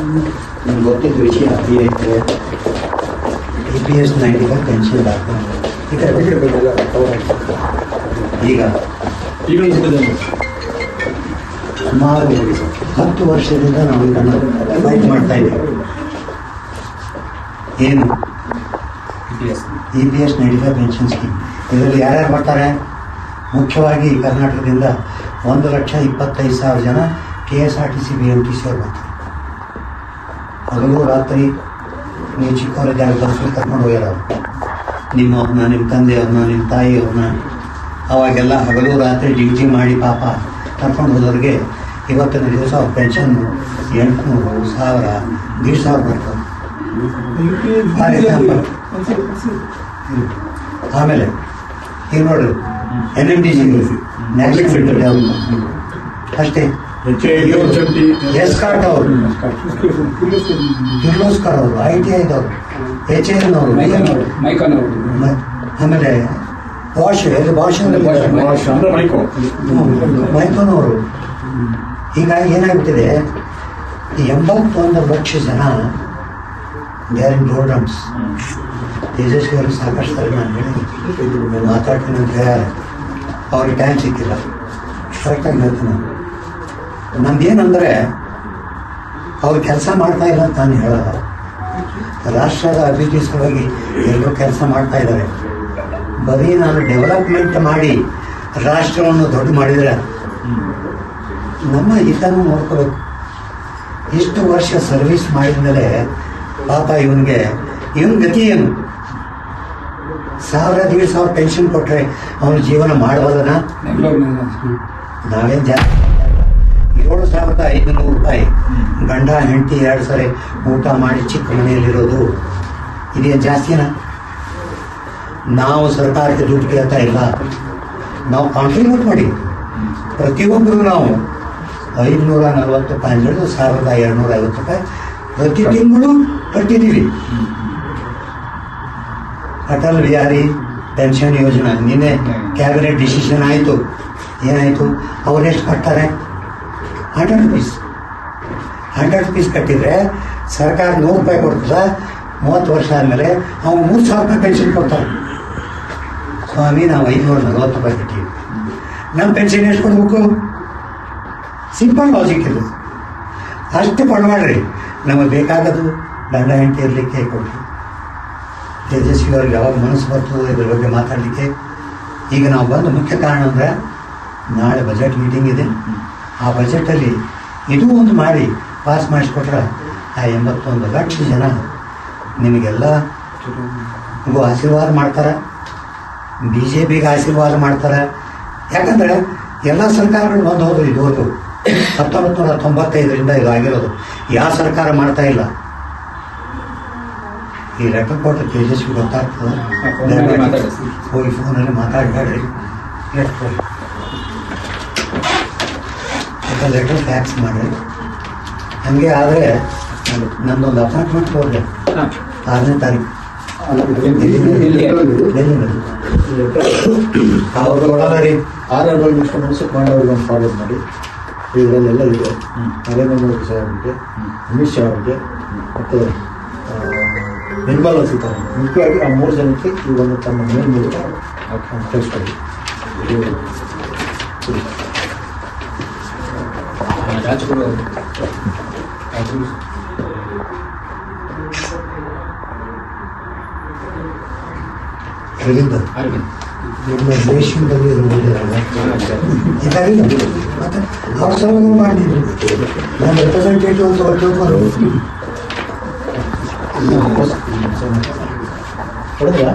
ನಿಮ್ಗೆ ಗೊತ್ತಿದ್ದ ವಿಷಯ ಐತೆ EPS 95 ಪೆನ್ಷನ್ ಈಗ ಸುಮಾರು 10 ವರ್ಷದಿಂದ ನಾವು ಇದನ್ನು ಫೈಟ್ ಮಾಡ್ತಾ ಇದ್ದೀವಿ. ಏನು EPS 95 ಪೆನ್ಷನ್ ಸ್ಕೀಮ್. ಇದರಲ್ಲಿ ಯಾರ್ಯಾರು ಬರ್ತಾರೆ? ಮುಖ್ಯವಾಗಿ ಕರ್ನಾಟಕದಿಂದ 1,25,000 ಜನ KSRTC BMTC ಅವ್ರು ಬರ್ತಾರೆ. ಹಗಲು ರಾತ್ರಿ ನೀವು ಚಿಕ್ಕವರಿದ್ದಾಗ ಬಸ್ಸಲ್ಲಿ ಕರ್ಕೊಂಡು ಹೋಗ್ಯಾರ ಅವರು. ನಿಮ್ಮವ್ರನ್ನ, ನಿಮ್ಮ ತಂದೆಯವ್ರನ್ನ, ನಿಮ್ಮ ತಾಯಿಯವ್ರನ್ನ ಅವಾಗೆಲ್ಲ ಹಗಲು ರಾತ್ರಿ ಡ್ಯೂಟಿ ಮಾಡಿ ಪಾಪ ಕರ್ಕೊಂಡು ಹೋದವ್ರಿಗೆ ಇವತ್ತಿನ ದಿವಸ ಅವ್ರ ಪೆನ್ಷನ್ನು 800, 1000, 1,500 ಬರ್ತದೆ. For example. ಆಮೇಲೆ ಈಗ ನೋಡ್ರಿ NMDC ನ್ಯಾಷನಲ್ ಸೆಂಟರ್ ಡೆವಲಪ್ಮೆಂಟ್ ಅಷ್ಟೇ. ಎಸ್ಕಾಟ್ ಅವರು, ಕಿರ್ಲೋಸ್ಕರ್ ಅವರು, ITIದವರು, HAN ಅವರು, ಆಮೇಲೆ ಮೈಕೋನವರು. ಹೀಗಾಗಿ ಏನಾಗ್ಬಿಟ್ಟಿದೆ, 81 ಲಕ್ಷ ಜನ ದೇರ್ ಇನ್ ಡೋರ್ಡಮ್ಸ್. ತೇಜಸ್ವಿ ಅವರು ಸಾಕಷ್ಟು ಸರಿ ನಾನು ಹೇಳಿ ಮಾತಾಡ್ತೀನಿ ಅಂತ ಹೇಳ್ಯಾರ. ಅವ್ರಿಗೆ ಟೈಮ್ ಸಿಕ್ಕಿಲ್ಲ. ಕರೆಕ್ಟಾಗಿ ಹೇಳ್ತೀನಿ ನಾನು. ನಮ್ದೇನಂದರೆ ಅವ್ರು ಕೆಲಸ ಮಾಡ್ತಾ ಇಲ್ಲ ಅಂತ ನಾನು ಹೇಳೋದು. ರಾಷ್ಟ್ರದ ಅಭಿವೃದ್ಧಿ ಸಲುವಾಗಿ ಎಲ್ಲರೂ ಕೆಲಸ ಮಾಡ್ತಾ ಇದ್ದಾರೆ. ಬರೀ ನಾನು ಡೆವಲಪ್ಮೆಂಟ್ ಮಾಡಿ ರಾಷ್ಟ್ರವನ್ನು ದೊಡ್ಡ ಮಾಡಿದರೆ ನಮ್ಮ ಹಿತನೂ ನೋಡ್ಕೋಬೇಕು. ಇಷ್ಟು ವರ್ಷ ಸರ್ವಿಸ್ ಮಾಡಿದ ಮೇಲೆ ಪಾಪ ಇವನ ಗತಿ ಏನು? 1,000-1,500 ಪೆನ್ಷನ್ ಕೊಟ್ಟರೆ ಅವನ ಜೀವನ ಮಾಡಬಲ್ಲನ? ನಾವೇನು ಜಾಸ್ತಿ 7,500 ರೂಪಾಯಿ ಗಂಡ ಹೆಂಡತಿ 2 ಸರಿ ಊಟ ಮಾಡಿ ಚಿಕ್ಕ ಮನೆಯಲ್ಲಿರೋದು ಇದೇನು ಜಾಸ್ತಿನಾ? ನಾವು ಸರ್ಕಾರಕ್ಕೆ ದುಡ್ಡು ಕೇಳ್ತಾ ಇಲ್ಲ. ನಾವು ಕಾಂಟ್ರಿಬ್ಯೂಟ್ ಮಾಡಿ ಪ್ರತಿಯೊಬ್ಬರು ನಾವು 540 ರೂಪಾಯಿ ಅಂದರೆ 1,250 ರೂಪಾಯಿ ಪ್ರತಿ ತಿಂಗಳು ಕಟ್ಟಿದ್ದೀವಿ. ಅಟಲ್ ಬಿಹಾರಿ ಪೆನ್ಷನ್ ಯೋಜನಾ ನಿನ್ನೆ ಕ್ಯಾಬಿನೆಟ್ ಡಿಸಿಷನ್ ಆಯಿತು. ಏನಾಯಿತು? ಅವರೆಷ್ಟು ಕಟ್ತಾರೆ? 100 ರೂಪೀಸ್. 100 ರೂಪೀಸ್ ಕಟ್ಟಿದರೆ ಸರ್ಕಾರ 100 ರೂಪಾಯಿ ಕೊಡ್ತದೆ. 30 ವರ್ಷ ಆದಮೇಲೆ ಅವ್ನು 3,000 ರೂಪಾಯಿ ಪೆನ್ಷನ್ ಕೊಡ್ತಾರೆ. ಸ್ವಾಮಿ, ನಾವು 540 ರೂಪಾಯಿ ಕಟ್ಟಿವಿ. ನಮ್ಮ ಪೆನ್ಷನ್ ಎಷ್ಟು ಕೊಡಬೇಕು? ಸಿಂಪಲ್ ಲಾಜಿಕ್ ಇದು. ಅಷ್ಟು ಕೊಡಬೇಡ್ರಿ. ನಮಗೆ ಬೇಕಾಗದು ಗಂಡ ಹೆಂಡತಿ ಇರಲಿಕ್ಕೆ ಕೊಡ್ರಿ. ತೇಜಸ್ವಿ ಅವ್ರಿಗೆ ಯಾವಾಗ ಮನಸ್ಸು ಬರ್ತದೆ ಇದ್ರ ಬಗ್ಗೆ ಮಾತಾಡಲಿಕ್ಕೆ. ಈಗ ನಾವು ಬಂದು ಮುಖ್ಯ ಕಾರಣ ಅಂದರೆ ನಾಳೆ ಬಜೆಟ್ ಮೀಟಿಂಗ್ ಇದೆ. ಆ ಬಜೆಟಲ್ಲಿ ಇದು ಒಂದು ಮಾಡಿ ಪಾಸ್ ಮಾಡಿಸ್ಕೊಟ್ರೆ ಆ 81 ಲಕ್ಷ ಜನ ನಿಮಗೆಲ್ಲ ಆಶೀರ್ವಾದ ಮಾಡ್ತಾರೆ. BJPಗೆ ಆಶೀರ್ವಾದ ಮಾಡ್ತಾರೆ. ಯಾಕಂದರೆ ಎಲ್ಲ ಸರ್ಕಾರಗಳು ಬಂದು ಹೋದ್ರು ಇದುವರೆಗೂ. 1995ರಿಂದ ಇದು ಆಗಿರೋದು. ಯಾವ ಸರ್ಕಾರ ಮಾಡ್ತಾ ಇಲ್ಲ. ಈ ಲೆಟರ್ ಕೊಟ್ಟರೆ ತೇಜಸ್ವಿ ಗೊತ್ತಾಗ್ತದೆ. ಹೋಗಿ ಫೋನಲ್ಲಿ ಮಾತಾಡಬೇಡ್ರಿ. ಲೆಟರ್ ಫ್ಯಾಕ್ಸ್ ಮಾಡಿ. ಹಂಗೆ ಆದರೆ ನಂದೊಂದು ಅಪಾಯಿಂಟ್ಮೆಂಟ್ ಕೊಡಲಿ 6ನೇ ತಾರೀಕು. ಅವ್ರು ಕೊಡಲ್ಲ ರೀ. ಆರ್ಡರ್ ಮಿಸ್ಟರ್ ಮಾಡೋರಿಗೆ ಒಂದು ಫಾರ್ವರ್ಡ್ ಮಾಡಿ. ಇದರಲ್ಲೆಲ್ಲ ಇದೆ. ನರೇಂದ್ರ ಮೋದಿ ಸಾಹೇಬ್ರಿಗೆ, ಅಮಿತ್ ಶಾ ಅವರಿಗೆ ಮತ್ತು ನಿರ್ಮಲಾ ಸೀತಾರಾಮನ್ ಮುಖ್ಯವಾಗಿ ಆ 3 ಜನಕ್ಕೆ ಈ ಒಂದು ತಮ್ಮ ಮೇಲ್ ಮೂಲಕ ಕಳಿಸ್ಕೊಳ್ಳಿ. ನಿಮ್ಮ ದೇಶದಲ್ಲಿ ಇದಾಗಿಲ್ಲ. ಮತ್ತು ಅವ್ರ ಸಲುವಾಗಿ ಮಾಡಿದ್ರು. ನಮ್ಮ ರೆಪ್ರೆಸೆಂಟೇಟಿವ್ ಅಂತ ಹೊಡೆದ್ರ